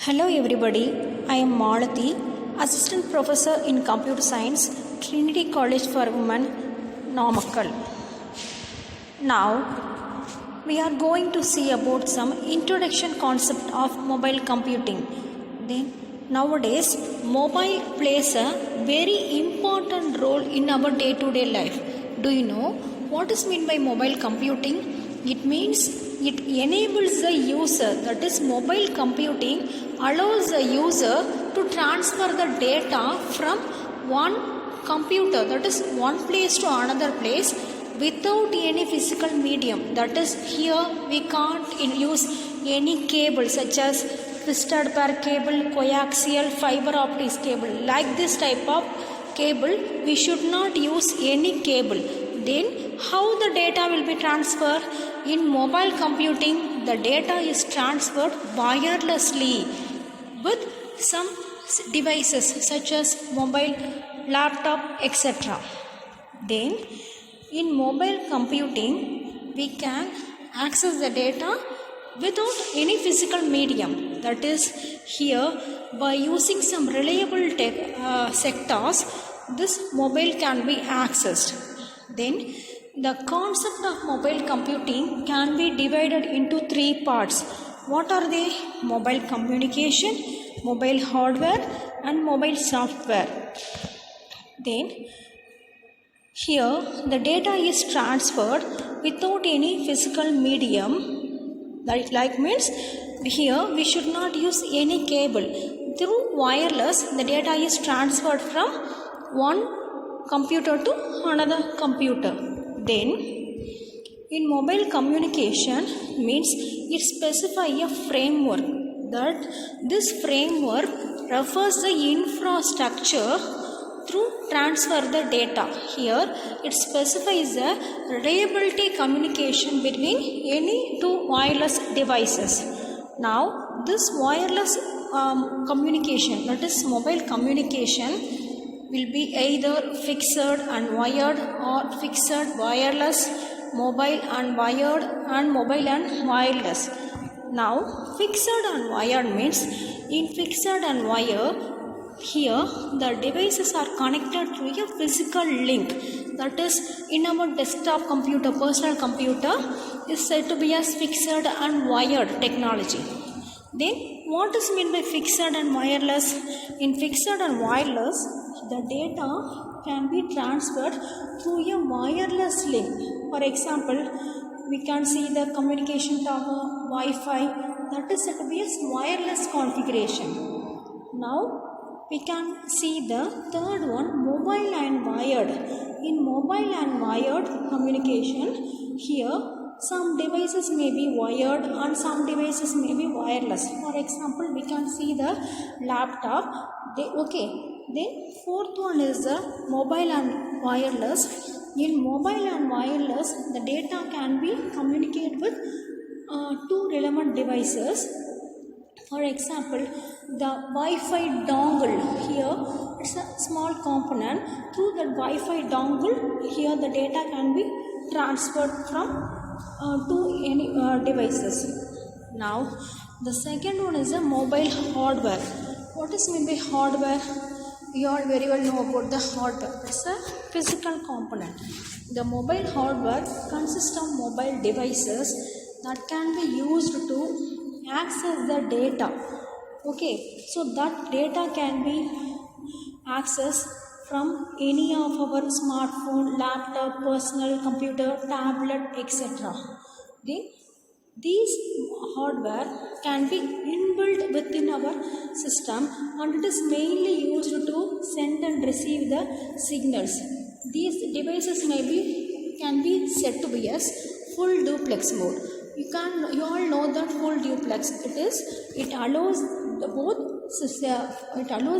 Hello everybody, I am Malati, Assistant Professor in Computer Science, Trinity College for Women, Namakkal. Now, we are going to see about some introduction concept of mobile computing. Then, nowadays, mobile plays a very important role in our day-to-day life. Do you know what is meant by mobile computing? It means it enables the user, that is mobile computing allows the user to transfer the data from one computer, that is one place to another place without any physical medium. That is, here we can't use any cable such as twisted pair cable, coaxial, fiber optics cable. Like this type of cable, we should not use any cable. Then how the data will be transferred? In mobile computing, the data is transferred wirelessly with some devices such as mobile, laptop, etc. Then in mobile computing, we can access the data without any physical medium. That is, here by using some reliable sectors, this mobile can be accessed. Then the concept of mobile computing can be divided into three parts. What are they? Mobile communication, mobile hardware and mobile software. Then here the data is transferred without any physical medium. That like means here we should not use any cable. Through wireless, the data is transferred from one computer to another computer. Then in mobile communication means it specifies a framework, that this framework refers the infrastructure through transfer the data. Here it specifies the reliability communication between any two wireless devices. Now this wireless communication, that is mobile communication, will be either fixed and wired or fixed wireless, mobile and wired, and mobile and wireless. Now fixed and wired means in fixed and wired, here the devices are connected through a physical link. That is, in our desktop computer, personal computer is said to be as fixed and wired technology. Then what is meant by fixed and wireless? In fixed and wireless, the data can be transferred through a wireless link. For example, we can see the communication tower, Wi-Fi, that is said to be a wireless configuration. Now we can see the third one, mobile and wired. In mobile and wired communication, here some devices may be wired and some devices may be wireless. For example, we can see the laptop. Then fourth one is the mobile and wireless. In mobile and wireless, the data can be communicated with two relevant devices. For example, the Wi-Fi dongle, here it's a small component. Through the Wi-Fi dongle, here the data can be transferred from to any devices. Now the second one is a mobile hardware. What is meant by hardware? You all very well know about the hardware. It's a physical component. The mobile hardware consists of mobile devices that can be used to access the data. Okay, so that data can be accessed from any of our smartphone, laptop, personal computer, tablet, etc. These hardware can be inbuilt within our system and it is mainly used to send and receive the signals. These devices can be said to be as full duplex mode. You all know that full duplex. It allows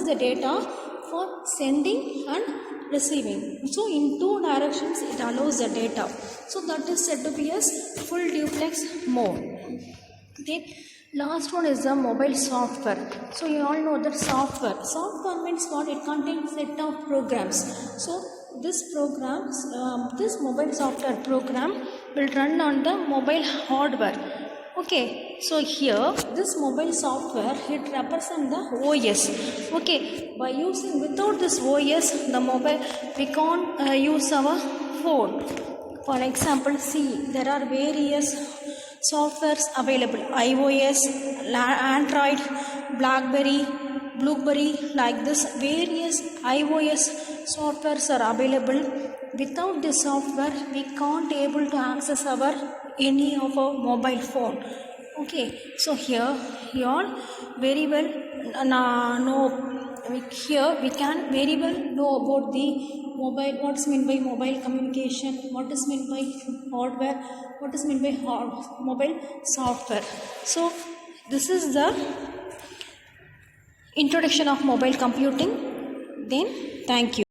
the data for sending and receiving. So in two directions it allows the data. So that is said to be as full duplex mode. The last one is the mobile software. So you all know that software. Software means what? It contains set of programs. So this mobile software program will run on the mobile hardware. Okay, so here this mobile software, it represents the OS. Okay, by using without this OS the mobile, we can't use our phone. For example, see, there are various softwares available: iOS, Android, Blackberry, Blueberry. Like this, various iOS softwares are available. Without this software, we can't able to access our any of our mobile phone. Okay, so here you all very well know. Here we can very well know about the mobile, what is meant by mobile communication, what is meant by hardware, what is meant by mobile software. So this is the introduction of mobile computing. Then thank you.